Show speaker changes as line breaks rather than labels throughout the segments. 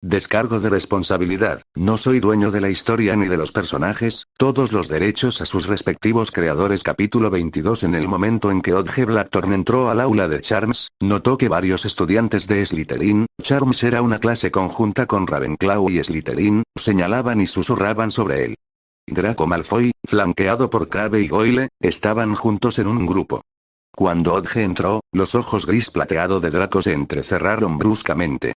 Descargo de responsabilidad, no soy dueño de la historia ni de los personajes, todos los derechos a sus respectivos creadores. Capítulo 22. En el momento en que Odge Blackthorn entró al aula de Charms, notó que varios estudiantes de Slytherin, Charms era una clase conjunta con Ravenclaw y Slytherin, señalaban y susurraban sobre él. Draco Malfoy, flanqueado por Crabbe y Goyle, estaban juntos en un grupo. Cuando Odge entró, los ojos gris plateado de Draco se entrecerraron bruscamente.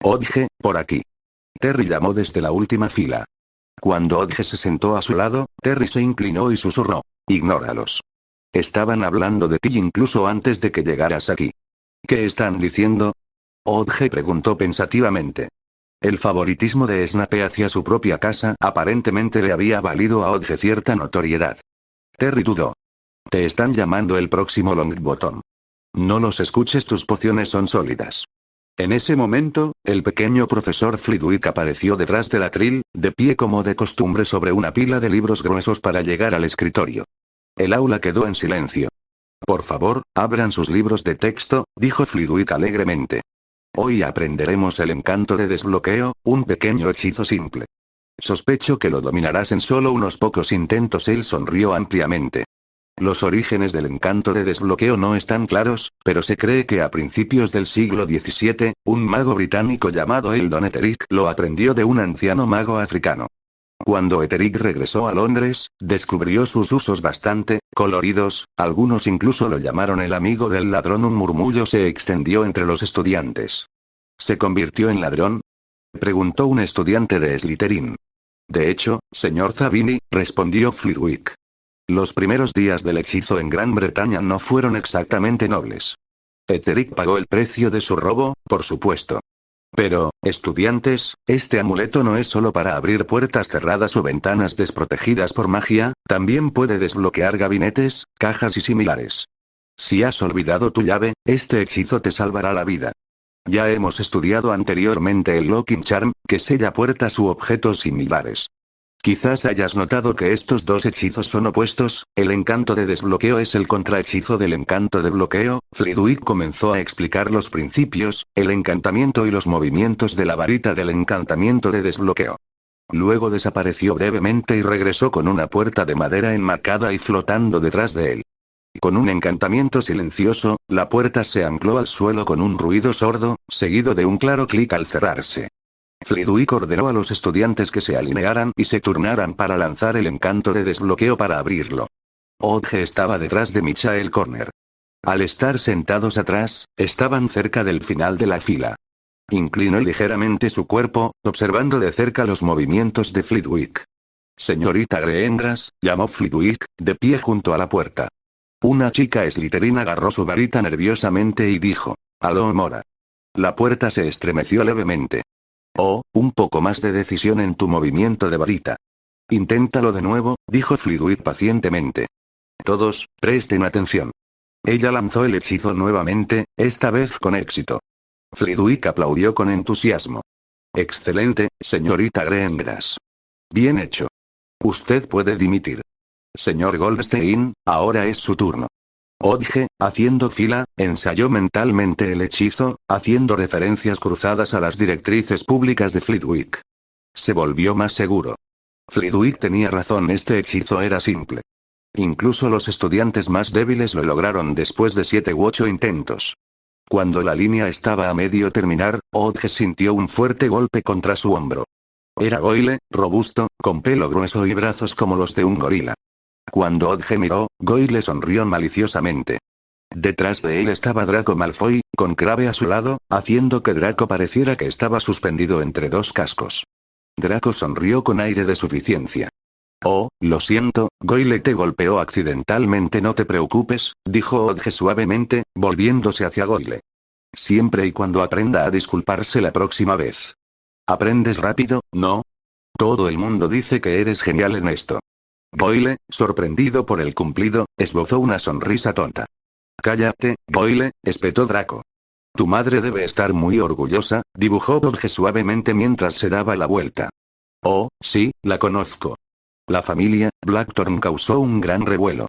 Odge, por aquí. Terry llamó desde la última fila. Cuando Odge se sentó a su lado, Terry se inclinó y susurró: ignóralos. Estaban hablando de ti incluso antes de que llegaras aquí. ¿Qué están diciendo? Odge preguntó pensativamente. El favoritismo de Snape hacia su propia casa aparentemente le había valido a Odge cierta notoriedad. Terry dudó. Te están llamando el próximo Longbottom. No los escuches, tus pociones son sólidas. En ese momento, el pequeño profesor Flitwick apareció detrás del atril, de pie como de costumbre sobre una pila de libros gruesos para llegar al escritorio. El aula quedó en silencio. Por favor, abran sus libros de texto, dijo Flitwick alegremente. Hoy aprenderemos el encanto de desbloqueo, un pequeño hechizo simple. Sospecho que lo dominarás en solo unos pocos intentos. Él sonrió ampliamente. Los orígenes del encanto de desbloqueo no están claros, pero se cree que a principios del siglo XVII, un mago británico llamado Eldon Etterick lo aprendió de un anciano mago africano. Cuando Etterick regresó a Londres, descubrió sus usos bastante coloridos, algunos incluso lo llamaron el amigo del ladrón. Un murmullo se extendió entre los estudiantes. ¿Se convirtió en ladrón?, preguntó un estudiante de Slytherin. De hecho, señor Zabini, respondió Flitwick. Los primeros días del hechizo en Gran Bretaña no fueron exactamente nobles. Etterick pagó el precio de su robo, por supuesto. Pero, estudiantes, este amuleto no es solo para abrir puertas cerradas o ventanas desprotegidas por magia, también puede desbloquear gabinetes, cajas y similares. Si has olvidado tu llave, este hechizo te salvará la vida. Ya hemos estudiado anteriormente el Locking Charm, que sella puertas u objetos similares. Quizás hayas notado que estos dos hechizos son opuestos, el encanto de desbloqueo es el contrahechizo del encanto de bloqueo. Flitwick comenzó a explicar los principios, el encantamiento y los movimientos de la varita del encantamiento de desbloqueo. Luego desapareció brevemente y regresó con una puerta de madera enmarcada y flotando detrás de él. Con un encantamiento silencioso, la puerta se ancló al suelo con un ruido sordo, seguido de un claro clic al cerrarse. Flitwick ordenó a los estudiantes que se alinearan y se turnaran para lanzar el encanto de desbloqueo para abrirlo. Odge estaba detrás de Michael Corner. Al estar sentados atrás, estaban cerca del final de la fila. Inclinó ligeramente su cuerpo, observando de cerca los movimientos de Flitwick. Señorita Greengrass, llamó Flitwick, de pie junto a la puerta. Una chica Slytherin agarró su varita nerviosamente y dijo: «Aló, Mora». La puerta se estremeció levemente. «Oh, un poco más de decisión en tu movimiento de varita». «Inténtalo de nuevo», dijo Flitwick pacientemente. «Todos, presten atención». Ella lanzó el hechizo nuevamente, esta vez con éxito. Flitwick aplaudió con entusiasmo. «Excelente, señorita Greengrass. Bien hecho. Usted puede dimitir. Señor Goldstein, ahora es su turno». Odge, haciendo fila, ensayó mentalmente el hechizo, haciendo referencias cruzadas a las directrices públicas de Flitwick. Se volvió más seguro. Flitwick tenía razón, este hechizo era simple. Incluso los estudiantes más débiles lo lograron después de 7 u 8 intentos. Cuando la línea estaba a medio terminar, Odge sintió un fuerte golpe contra su hombro. Era Goyle, robusto, con pelo grueso y brazos como los de un gorila. Cuando Odge miró, Goyle sonrió maliciosamente. Detrás de él estaba Draco Malfoy, con Crabbe a su lado, haciendo que Draco pareciera que estaba suspendido entre dos cascos. Draco sonrió con aire de suficiencia. «Oh, lo siento, Goyle te golpeó accidentalmente, no te preocupes», dijo Odge suavemente, volviéndose hacia Goyle. «Siempre y cuando aprenda a disculparse la próxima vez». «¿Aprendes rápido, no? Todo el mundo dice que eres genial en esto». Goyle, sorprendido por el cumplido, esbozó una sonrisa tonta. «Cállate, Goyle», espetó Draco. «Tu madre debe estar muy orgullosa», dibujó Odge suavemente mientras se daba la vuelta. «Oh, sí, la conozco. La familia Blackthorn causó un gran revuelo.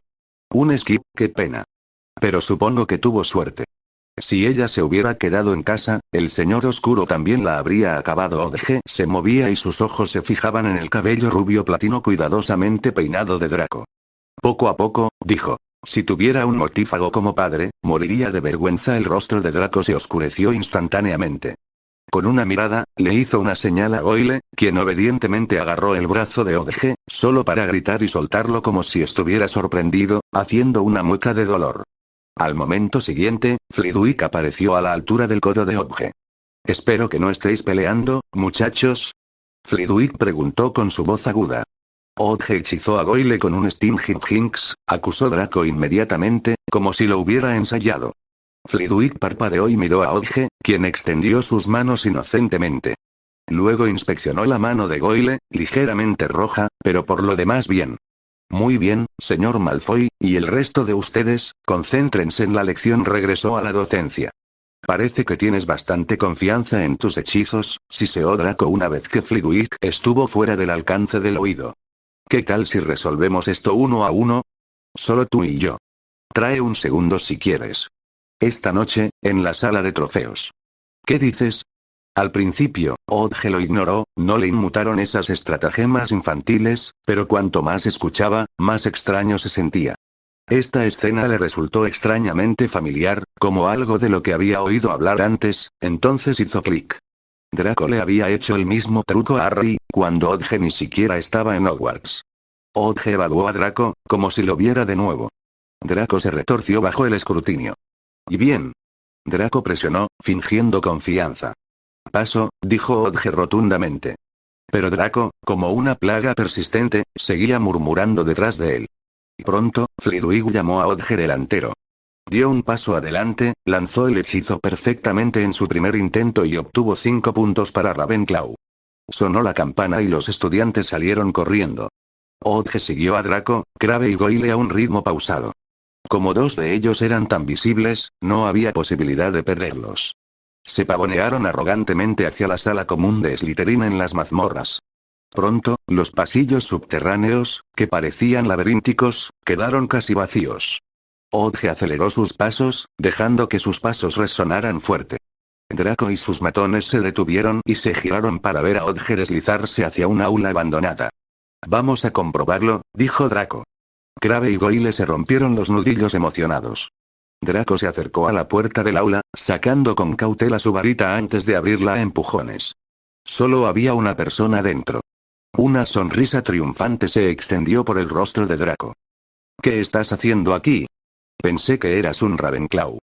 Un skip, qué pena. Pero supongo que tuvo suerte». Si ella se hubiera quedado en casa, el señor oscuro también la habría acabado. Odge se movía y sus ojos se fijaban en el cabello rubio platino cuidadosamente peinado de Draco. Poco a poco, dijo. Si tuviera un mortífago como padre, moriría de vergüenza. El rostro de Draco se oscureció instantáneamente. Con una mirada, le hizo una señal a Goyle, quien obedientemente agarró el brazo de Odge, solo para gritar y soltarlo como si estuviera sorprendido, haciendo una mueca de dolor. Al momento siguiente, Flitwick apareció a la altura del codo de Odge. «Espero que no estéis peleando, muchachos». Flitwick preguntó con su voz aguda. Odge hechizó a Goyle con un Stinging Jinx, acusó Draco inmediatamente, como si lo hubiera ensayado. Flitwick parpadeó y miró a Odge, quien extendió sus manos inocentemente. Luego inspeccionó la mano de Goyle, ligeramente roja, pero por lo demás bien. Muy bien, señor Malfoy, y el resto de ustedes, concéntrense en la lección. Regresó a la docencia. Parece que tienes bastante confianza en tus hechizos, siseó Draco una vez que Flitwick estuvo fuera del alcance del oído. ¿Qué tal si resolvemos esto uno a uno? Solo tú y yo. Trae un segundo si quieres. Esta noche, en la sala de trofeos. ¿Qué dices? Al principio, Odge lo ignoró, no le inmutaron esas estratagemas infantiles, pero cuanto más escuchaba, más extraño se sentía. Esta escena le resultó extrañamente familiar, como algo de lo que había oído hablar antes, entonces hizo clic. Draco le había hecho el mismo truco a Harry, cuando Odge ni siquiera estaba en Hogwarts. Odge evaluó a Draco, como si lo viera de nuevo. Draco se retorció bajo el escrutinio. ¿Y bien? Draco presionó, fingiendo confianza. Paso, dijo Odge rotundamente. Pero Draco, como una plaga persistente, seguía murmurando detrás de él. Pronto, Flitwick llamó a Odge delantero. Dio un paso adelante, lanzó el hechizo perfectamente en su primer intento y obtuvo 5 puntos para Ravenclaw. Sonó la campana y los estudiantes salieron corriendo. Odge siguió a Draco, Crabbe y Goyle a un ritmo pausado. Como 2 de ellos eran tan visibles, no había posibilidad de perderlos. Se pavonearon arrogantemente hacia la sala común de Slytherin en las mazmorras. Pronto, los pasillos subterráneos, que parecían laberínticos, quedaron casi vacíos. Odge aceleró sus pasos, dejando que sus pasos resonaran fuerte. Draco y sus matones se detuvieron y se giraron para ver a Odge deslizarse hacia un aula abandonada. «Vamos a comprobarlo», dijo Draco. Crabbe y Goyle se rompieron los nudillos emocionados. Draco se acercó a la puerta del aula, sacando con cautela su varita antes de abrirla a empujones. Solo había una persona dentro. Una sonrisa triunfante se extendió por el rostro de Draco. «¿Qué estás haciendo aquí? Pensé que eras un Ravenclaw».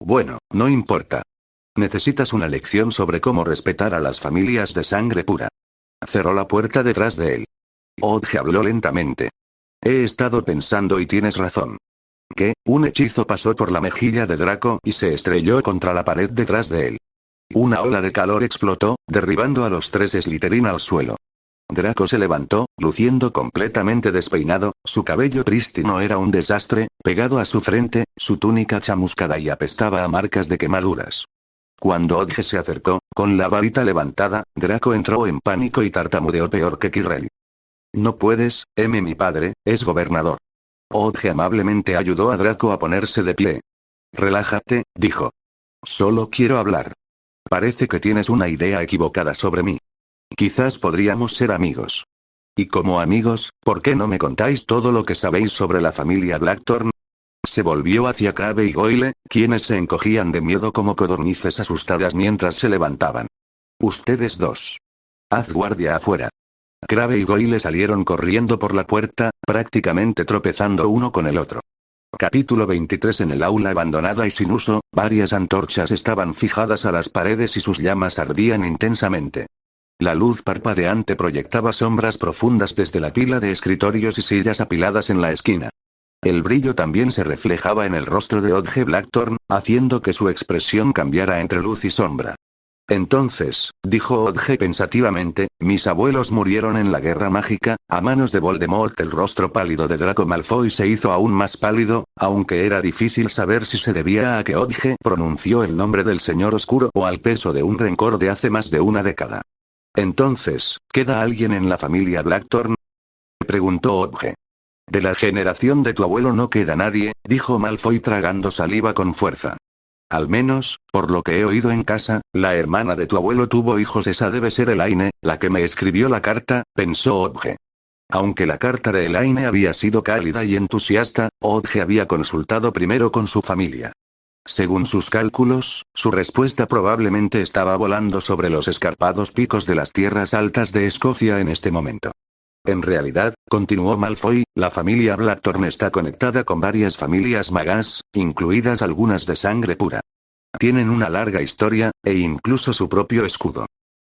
«Bueno, no importa. Necesitas una lección sobre cómo respetar a las familias de sangre pura». Cerró la puerta detrás de él. Odge habló lentamente. «He estado pensando y tienes razón». ¿Qué? Un hechizo pasó por la mejilla de Draco y se estrelló contra la pared detrás de él. Una ola de calor explotó, derribando a los 3 Slytherin al suelo. Draco se levantó, luciendo completamente despeinado, su cabello prístino era un desastre, pegado a su frente, su túnica chamuscada y apestaba a marcas de quemaduras. Cuando Odge se acercó, con la varita levantada, Draco entró en pánico y tartamudeó peor que Quirrell. «No puedes, mi padre, es gobernador». Odge amablemente ayudó a Draco a ponerse de pie. «Relájate», dijo. «Solo quiero hablar. Parece que tienes una idea equivocada sobre mí. Quizás podríamos ser amigos. Y como amigos, ¿por qué no me contáis todo lo que sabéis sobre la familia Blackthorn?» Se volvió hacia Crabbe y Goyle, quienes se encogían de miedo como codornices asustadas mientras se levantaban. «Ustedes dos. Haz guardia afuera». Crabbe y Goyle salieron corriendo por la puerta, prácticamente tropezando uno con el otro. Capítulo 23. En el aula abandonada y sin uso, varias antorchas estaban fijadas a las paredes y sus llamas ardían intensamente. La luz parpadeante proyectaba sombras profundas desde la pila de escritorios y sillas apiladas en la esquina. El brillo también se reflejaba en el rostro de Odge Blackthorn, haciendo que su expresión cambiara entre luz y sombra. «Entonces», dijo Odge pensativamente, «mis abuelos murieron en la guerra mágica, a manos de Voldemort». El rostro pálido de Draco Malfoy se hizo aún más pálido, aunque era difícil saber si se debía a que Odge pronunció el nombre del Señor Oscuro o al peso de un rencor de hace más de una década. «Entonces, ¿queda alguien en la familia Blackthorn?», preguntó Odge. «De la generación de tu abuelo no queda nadie», dijo Malfoy tragando saliva con fuerza. Al menos, por lo que he oído en casa, la hermana de tu abuelo tuvo hijos. Esa debe ser Elaine, la que me escribió la carta, pensó Odge. Aunque la carta de Elaine había sido cálida y entusiasta, Odge había consultado primero con su familia. Según sus cálculos, su respuesta probablemente estaba volando sobre los escarpados picos de las tierras altas de Escocia en este momento. En realidad, continuó Malfoy, la familia Blackthorne está conectada con varias familias magas, incluidas algunas de sangre pura. Tienen una larga historia, e incluso su propio escudo.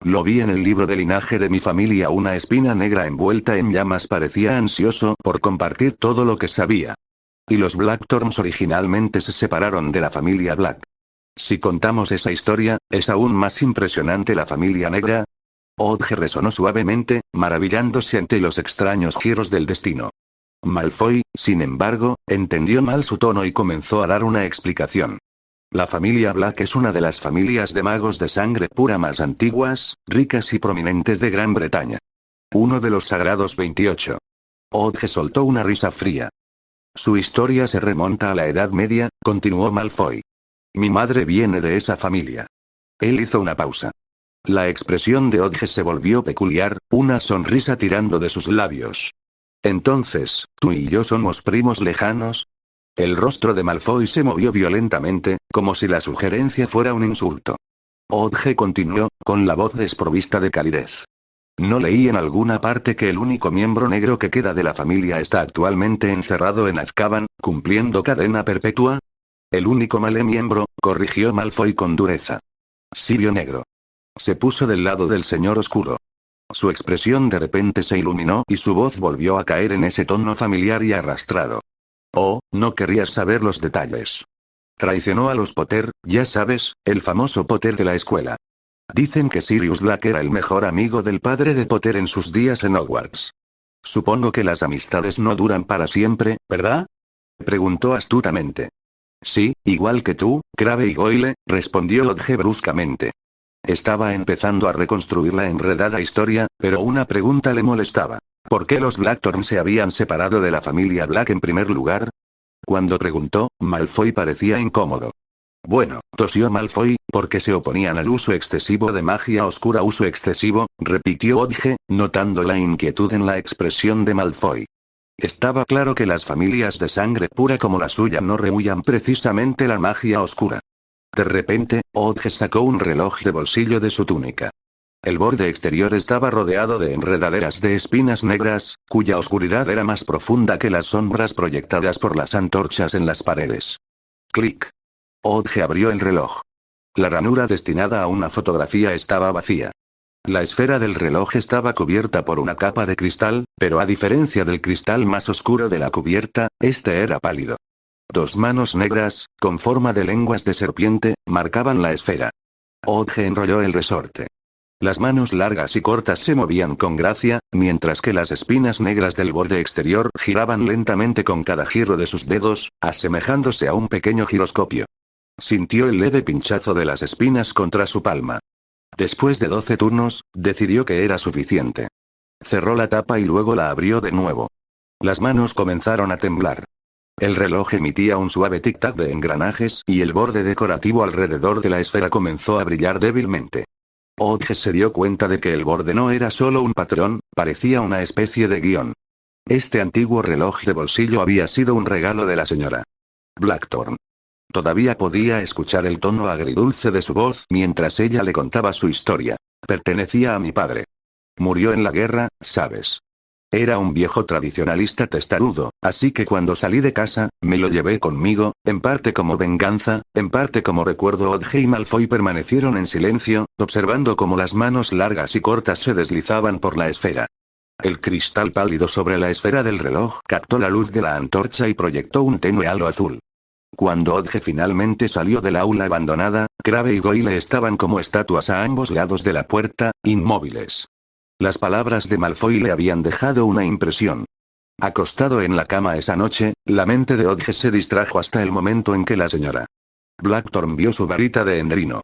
Lo vi en el libro de linaje de mi familia. Una espina negra envuelta en llamas parecía ansioso por compartir todo lo que sabía. Y los Blackthorns originalmente se separaron de la familia Black. Si contamos esa historia, ¿es aún más impresionante la familia negra? Odge resonó suavemente, maravillándose ante los extraños giros del destino. Malfoy, sin embargo, entendió mal su tono y comenzó a dar una explicación. La familia Black es una de las familias de magos de sangre pura más antiguas, ricas y prominentes de Gran Bretaña. Uno de los sagrados 28. Odge soltó una risa fría. Su historia se remonta a la Edad Media, continuó Malfoy. Mi madre viene de esa familia. Él hizo una pausa. La expresión de Odge se volvió peculiar, una sonrisa tirando de sus labios. Entonces, ¿tú y yo somos primos lejanos? El rostro de Malfoy se movió violentamente, como si la sugerencia fuera un insulto. Odge continuó, con la voz desprovista de calidez. ¿No leí en alguna parte que el único miembro negro que queda de la familia está actualmente encerrado en Azkaban, cumpliendo cadena perpetua? El único miembro, corrigió Malfoy con dureza. Sirio negro. Se puso del lado del señor oscuro. Su expresión de repente se iluminó y su voz volvió a caer en ese tono familiar y arrastrado. Oh, no querías saber los detalles. Traicionó a los Potter, ya sabes, el famoso Potter de la escuela. Dicen que Sirius Black era el mejor amigo del padre de Potter en sus días en Hogwarts. Supongo que las amistades no duran para siempre, ¿verdad? Preguntó astutamente. Sí, igual que tú, Crabbe y Goyle, respondió Odge bruscamente. Estaba empezando a reconstruir la enredada historia, pero una pregunta le molestaba. ¿Por qué los Blackthorne se habían separado de la familia Black en primer lugar? Cuando preguntó, Malfoy parecía incómodo. Bueno, tosió Malfoy, porque se oponían al uso excesivo de magia oscura. Uso excesivo, repitió Odge, notando la inquietud en la expresión de Malfoy. Estaba claro que las familias de sangre pura como la suya no rehuían precisamente la magia oscura. De repente, Odge sacó un reloj de bolsillo de su túnica. El borde exterior estaba rodeado de enredaderas de espinas negras, cuya oscuridad era más profunda que las sombras proyectadas por las antorchas en las paredes. Clic. Odge abrió el reloj. La ranura destinada a una fotografía estaba vacía. La esfera del reloj estaba cubierta por una capa de cristal, pero a diferencia del cristal más oscuro de la cubierta, este era pálido. Dos manos negras, con forma de lenguas de serpiente, marcaban la esfera. Odge enrolló el resorte. Las manos largas y cortas se movían con gracia, mientras que las espinas negras del borde exterior giraban lentamente con cada giro de sus dedos, asemejándose a un pequeño giroscopio. Sintió el leve pinchazo de las espinas contra su palma. Después de 12 turnos, decidió que era suficiente. Cerró la tapa y luego la abrió de nuevo. Las manos comenzaron a temblar. El reloj emitía un suave tic-tac de engranajes y el borde decorativo alrededor de la esfera comenzó a brillar débilmente. Odge se dio cuenta de que el borde no era solo un patrón, parecía una especie de guión. Este antiguo reloj de bolsillo había sido un regalo de la señora Blackthorne. Todavía podía escuchar el tono agridulce de su voz mientras ella le contaba su historia. Pertenecía a mi padre. Murió en la guerra, ¿sabes? Era un viejo tradicionalista testarudo, así que cuando salí de casa, me lo llevé conmigo, en parte como venganza, en parte como recuerdo. Odge y Malfoy permanecieron en silencio, observando cómo las manos largas y cortas se deslizaban por la esfera. El cristal pálido sobre la esfera del reloj captó la luz de la antorcha y proyectó un tenue halo azul. Cuando Odge finalmente salió del aula abandonada, Crabbe y Goyle estaban como estatuas a ambos lados de la puerta, inmóviles. Las palabras de Malfoy le habían dejado una impresión. Acostado en la cama esa noche, la mente de Odge se distrajo hasta el momento en que la señora Blackthorne vio su varita de Endrino.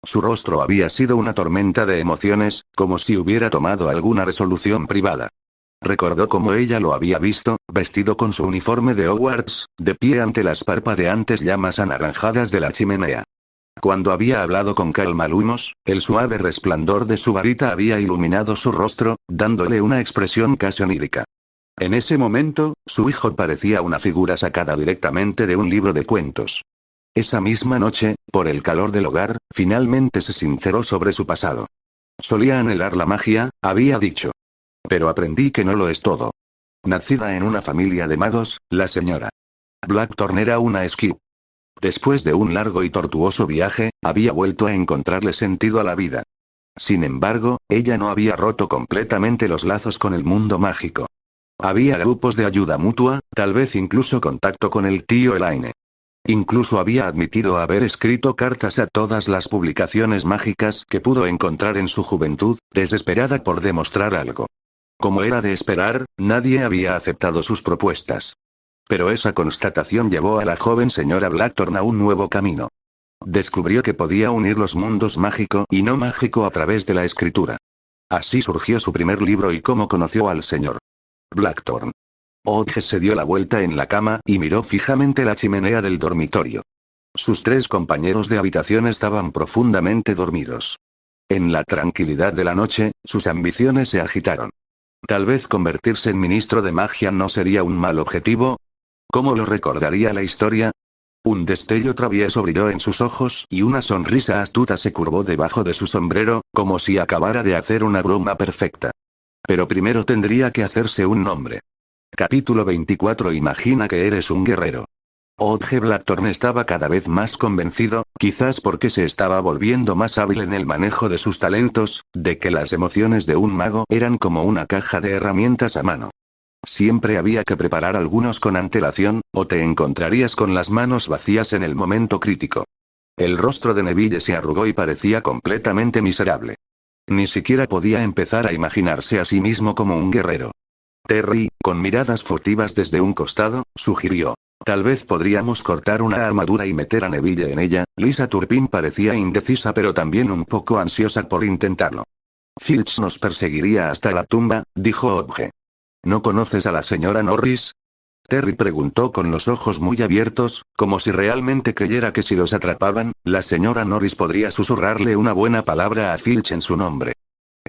Su rostro había sido una tormenta de emociones, como si hubiera tomado alguna resolución privada. Recordó cómo ella lo había visto, vestido con su uniforme de Hogwarts, de pie ante las parpadeantes llamas anaranjadas de la chimenea. Cuando había hablado con calma Lumos, el suave resplandor de su varita había iluminado su rostro, dándole una expresión casi onírica. En ese momento, su hijo parecía una figura sacada directamente de un libro de cuentos. Esa misma noche, por el calor del hogar, finalmente se sinceró sobre su pasado. Solía anhelar la magia, había dicho. Pero aprendí que no lo es todo. Nacida en una familia de magos, la señora Blackthorn era una esquiu. Después de un largo y tortuoso viaje, había vuelto a encontrarle sentido a la vida. Sin embargo, ella no había roto completamente los lazos con el mundo mágico. Había grupos de ayuda mutua, tal vez incluso contacto con el tío Elaine. Incluso había admitido haber escrito cartas a todas las publicaciones mágicas que pudo encontrar en su juventud, desesperada por demostrar algo. Como era de esperar, nadie había aceptado sus propuestas. Pero esa constatación llevó a la joven señora Blackthorn a un nuevo camino. Descubrió que podía unir los mundos mágico y no mágico a través de la escritura. Así surgió su primer libro y cómo conoció al señor Blackthorn. Odge se dio la vuelta en la cama y miró fijamente la chimenea del dormitorio. Sus 3 compañeros de habitación estaban profundamente dormidos. En la tranquilidad de la noche, sus ambiciones se agitaron. Tal vez convertirse en ministro de magia no sería un mal objetivo. ¿Cómo lo recordaría la historia? Un destello travieso brilló en sus ojos y una sonrisa astuta se curvó debajo de su sombrero, como si acabara de hacer una broma perfecta. Pero primero tendría que hacerse un nombre. Capítulo 24. Imagina que eres un guerrero. Odge Blackthorn estaba cada vez más convencido, quizás porque se estaba volviendo más hábil en el manejo de sus talentos, de que las emociones de un mago eran como una caja de herramientas a mano. Siempre había que preparar algunos con antelación, o te encontrarías con las manos vacías en el momento crítico. El rostro de Neville se arrugó y parecía completamente miserable. Ni siquiera podía empezar a imaginarse a sí mismo como un guerrero. Terry, con miradas furtivas desde un costado, sugirió. Tal vez podríamos cortar una armadura y meter a Neville en ella. Lisa Turpin parecía indecisa pero también un poco ansiosa por intentarlo. Filch nos perseguiría hasta la tumba, dijo Odge. ¿No conoces a la señora Norris? Terry preguntó con los ojos muy abiertos, como si realmente creyera que si los atrapaban, la señora Norris podría susurrarle una buena palabra a Filch en su nombre.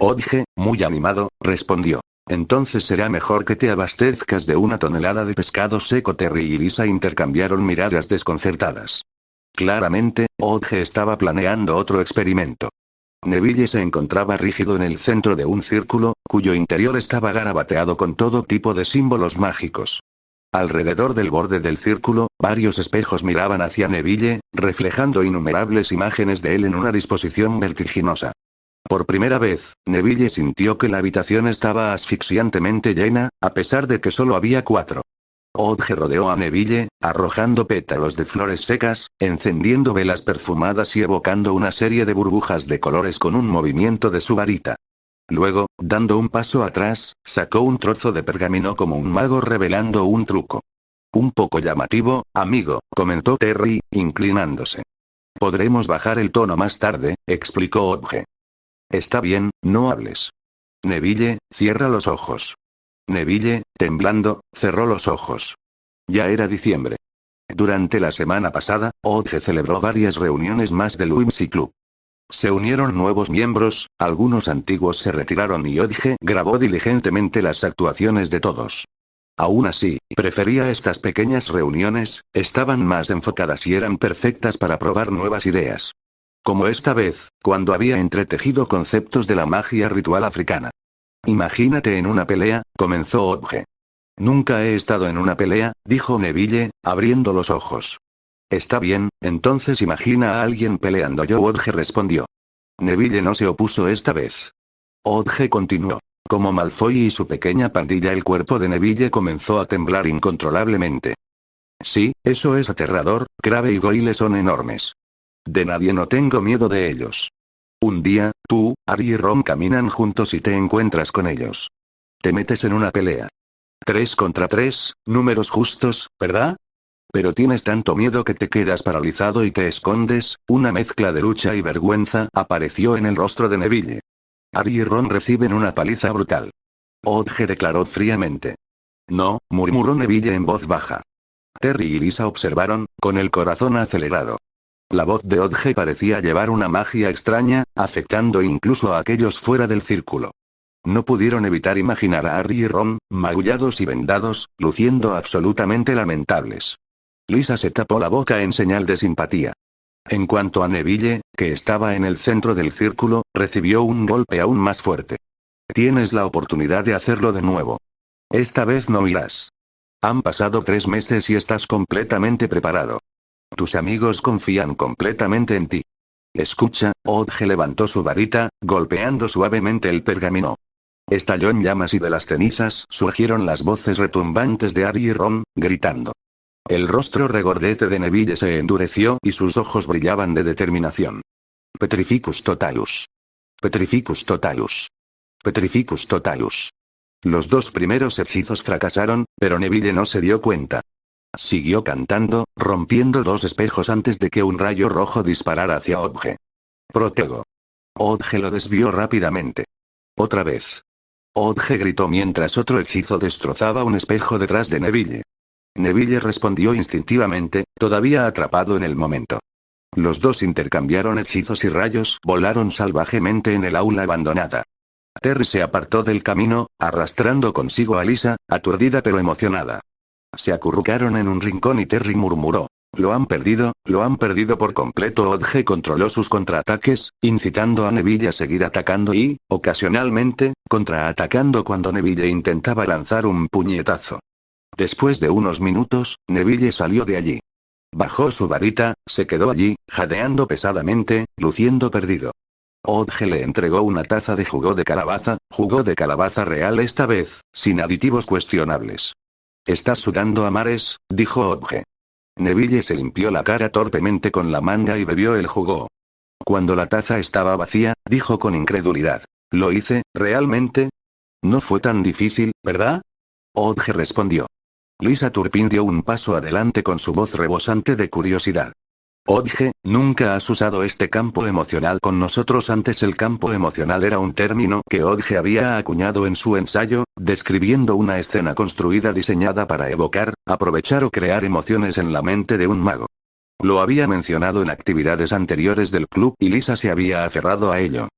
Odge, muy animado, respondió. Entonces será mejor que te abastezcas de 1 tonelada de pescado seco. Terry y Lisa intercambiaron miradas desconcertadas. Claramente, Odge estaba planeando otro experimento. Neville se encontraba rígido en el centro de un círculo, cuyo interior estaba garabateado con todo tipo de símbolos mágicos. Alrededor del borde del círculo, varios espejos miraban hacia Neville, reflejando innumerables imágenes de él en una disposición vertiginosa. Por primera vez, Neville sintió que la habitación estaba asfixiantemente llena, a pesar de que solo había 4. Odge rodeó a Neville, arrojando pétalos de flores secas, encendiendo velas perfumadas y evocando una serie de burbujas de colores con un movimiento de su varita. Luego, dando un paso atrás, sacó un trozo de pergamino como un mago revelando un truco. Un poco llamativo, amigo, comentó Terry, inclinándose. Podremos bajar el tono más tarde, explicó Odge. Está bien, no hables. Neville, cierra los ojos. Neville, temblando, cerró los ojos. Ya era diciembre. Durante la semana pasada, Odge celebró varias reuniones más del Whimsy Club. Se unieron nuevos miembros, algunos antiguos se retiraron y Odge grabó diligentemente las actuaciones de todos. Aún así, prefería estas pequeñas reuniones, estaban más enfocadas y eran perfectas para probar nuevas ideas. Como esta vez, cuando había entretejido conceptos de la magia ritual africana. Imagínate en una pelea, comenzó Odge. Nunca he estado en una pelea, dijo Neville, abriendo los ojos. Está bien, entonces imagina a alguien peleando. Odge respondió. Neville no se opuso esta vez. Odge continuó. Como Malfoy y su pequeña pandilla, el cuerpo de Neville comenzó a temblar incontrolablemente. Sí, eso es aterrador, Crabbe y Goyle son enormes. De nadie no tengo miedo de ellos. Un día, tú, Harry y Ron caminan juntos y te encuentras con ellos. Te metes en una pelea. 3 contra 3, números justos, ¿verdad? Pero tienes tanto miedo que te quedas paralizado y te escondes. Una mezcla de lucha y vergüenza apareció en el rostro de Neville. Harry y Ron reciben una paliza brutal. Odge declaró fríamente. No, murmuró Neville en voz baja. Terry y Lisa observaron, con el corazón acelerado. La voz de Odge parecía llevar una magia extraña, afectando incluso a aquellos fuera del círculo. No pudieron evitar imaginar a Harry y Ron, magullados y vendados, luciendo absolutamente lamentables. Lisa se tapó la boca en señal de simpatía. En cuanto a Neville, que estaba en el centro del círculo, recibió un golpe aún más fuerte. Tienes la oportunidad de hacerlo de nuevo. Esta vez no irás. Han pasado 3 meses y estás completamente preparado. Tus amigos confían completamente en ti. Escucha, Odge levantó su varita, golpeando suavemente el pergamino. Estalló en llamas y de las cenizas surgieron las voces retumbantes de Harry y Ron, gritando. El rostro regordete de Neville se endureció y sus ojos brillaban de determinación. Petrificus totalus. Petrificus totalus. Petrificus totalus. Los 2 primeros hechizos fracasaron, pero Neville no se dio cuenta. Siguió cantando, rompiendo 2 espejos antes de que un rayo rojo disparara hacia Odge. Protego. Odge lo desvió rápidamente. Otra vez. Odge gritó mientras otro hechizo destrozaba un espejo detrás de Neville. Neville respondió instintivamente, todavía atrapado en el momento. Los 2 intercambiaron hechizos y rayos volaron salvajemente en el aula abandonada. Terry se apartó del camino, arrastrando consigo a Lisa, aturdida pero emocionada. Se acurrucaron en un rincón y Terry murmuró. Lo han perdido por completo. Odge controló sus contraataques, incitando a Neville a seguir atacando y, ocasionalmente, contraatacando cuando Neville intentaba lanzar un puñetazo. Después de unos minutos, Neville salió de allí. Bajó su varita, se quedó allí, jadeando pesadamente, luciendo perdido. Odge le entregó una taza de jugo de calabaza real esta vez, sin aditivos cuestionables. Estás sudando a mares, dijo Odge. Neville se limpió la cara torpemente con la manga y bebió el jugo. Cuando la taza estaba vacía, dijo con incredulidad. ¿Lo hice, realmente? No fue tan difícil, ¿verdad? Odge respondió. Lisa Turpin dio un paso adelante con su voz rebosante de curiosidad. Odge, nunca has usado este campo emocional con nosotros antes. El campo emocional era un término que Odge había acuñado en su ensayo, describiendo una escena construida diseñada para evocar, aprovechar o crear emociones en la mente de un mago. Lo había mencionado en actividades anteriores del club y Lisa se había aferrado a ello.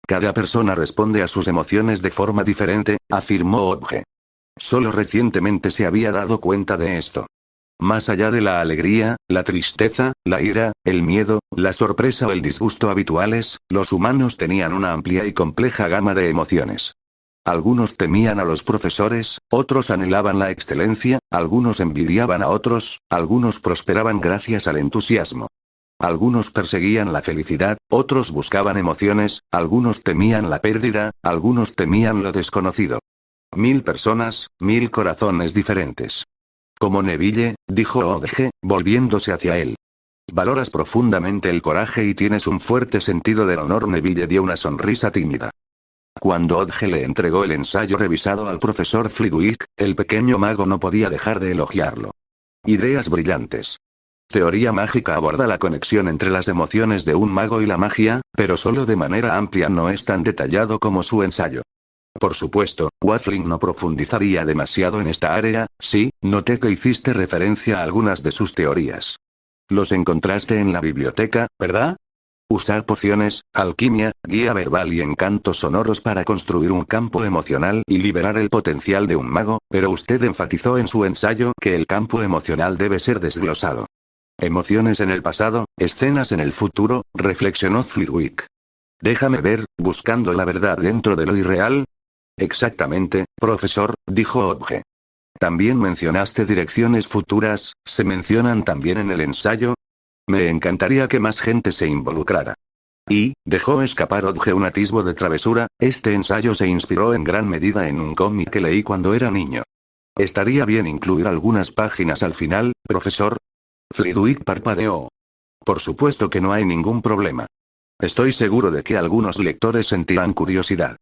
Cada persona responde a sus emociones de forma diferente, afirmó Odge. Solo recientemente se había dado cuenta de esto. Más allá de la alegría, la tristeza, la ira, el miedo, la sorpresa o el disgusto habituales, los humanos tenían una amplia y compleja gama de emociones. Algunos temían a los profesores, otros anhelaban la excelencia, algunos envidiaban a otros, algunos prosperaban gracias al entusiasmo. Algunos perseguían la felicidad, otros buscaban emociones, algunos temían la pérdida, algunos temían lo desconocido. 1000 personas, 1000 corazones diferentes. Como Neville, dijo Odge, volviéndose hacia él. Valoras profundamente el coraje y tienes un fuerte sentido del honor. Neville dio una sonrisa tímida. Cuando Odge le entregó el ensayo revisado al profesor Flitwick, el pequeño mago no podía dejar de elogiarlo. Ideas brillantes. Teoría mágica aborda la conexión entre las emociones de un mago y la magia, pero solo de manera amplia, no es tan detallado como su ensayo. Por supuesto, Waffling no profundizaría demasiado en esta área. Sí, noté que hiciste referencia a algunas de sus teorías. Los encontraste en la biblioteca, ¿verdad? Usar pociones, alquimia, guía verbal y encantos sonoros para construir un campo emocional y liberar el potencial de un mago, pero usted enfatizó en su ensayo que el campo emocional debe ser desglosado. Emociones en el pasado, escenas en el futuro, reflexionó Flitwick. Déjame ver, buscando la verdad dentro de lo irreal. Exactamente, profesor, dijo Odge. También mencionaste direcciones futuras, ¿se mencionan también en el ensayo? Me encantaría que más gente se involucrara. Y, dejó escapar Odge un atisbo de travesura, este ensayo se inspiró en gran medida en un cómic que leí cuando era niño. ¿Estaría bien incluir algunas páginas al final, profesor? Flitwick parpadeó. Por supuesto que no hay ningún problema. Estoy seguro de que algunos lectores sentirán curiosidad.